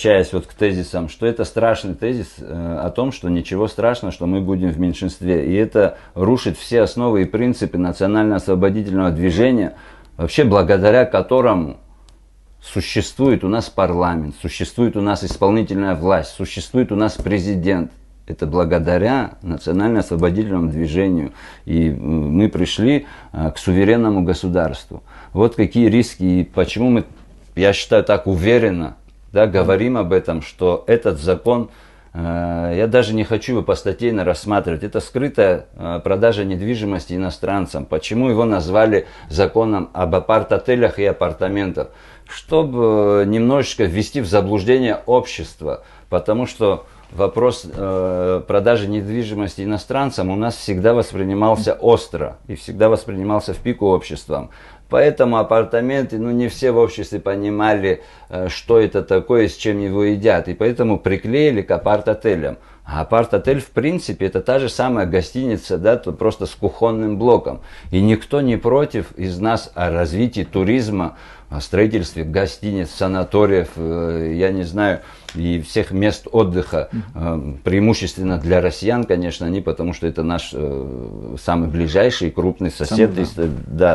Возвращаясь вот к тезисам, что это страшный тезис о том, что ничего страшного, что мы будем в меньшинстве. И это рушит все основы и принципы национально-освободительного движения, вообще благодаря которому существует у нас парламент, существует у нас исполнительная власть, существует у нас президент. Это благодаря национально-освободительному движению. И мы пришли к суверенному государству. Вот какие риски и почему мы, я считаю, так уверенно говорим об этом, что этот закон, я даже не хочу его постатейно рассматривать, это скрытая продажа недвижимости иностранцам. Почему его назвали законом об апарт-отелях и апартаментах? Чтобы немножечко ввести в заблуждение общество, потому что вопрос продажи недвижимости иностранцам у нас всегда воспринимался остро и всегда воспринимался в пику обществом. Поэтому апартаменты, не все в обществе понимали, что это такое, с чем его едят. И поэтому приклеили к апарт-отелям. А апарт-отель, в принципе, это та же самая гостиница, просто с кухонным блоком. И никто не против из нас о развитии туризма, о строительстве гостиниц, санаториев, я не знаю, и всех мест отдыха, преимущественно для россиян, конечно, потому что это наш самый ближайший и крупный сосед,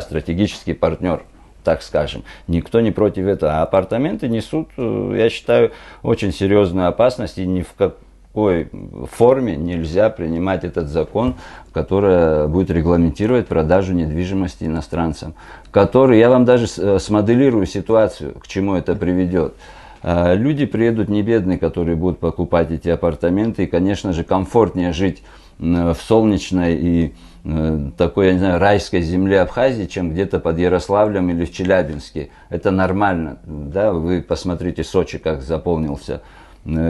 стратегический партнер, так скажем. Никто не против этого. А апартаменты несут, я считаю, очень серьезную опасность, и ни в какой форме нельзя принимать этот закон, который будет регламентировать продажу недвижимости иностранцам. Который, я вам даже смоделирую ситуацию, к чему это приведет. Люди приедут не бедные, которые будут покупать эти апартаменты, и, конечно же, комфортнее жить в солнечной и такой, я не знаю, райской земле Абхазии, чем где-то под Ярославлем или в Челябинске. Это нормально, вы посмотрите Сочи, как заполнился.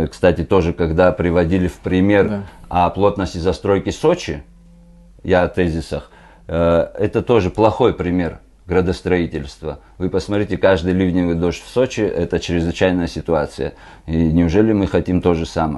Кстати, тоже, когда приводили в пример о плотности застройки Сочи, я о тезисах, это тоже плохой пример градостроительства. Вы посмотрите, каждый ливневый дождь в Сочи – это чрезвычайная ситуация. И неужели мы хотим то же самое?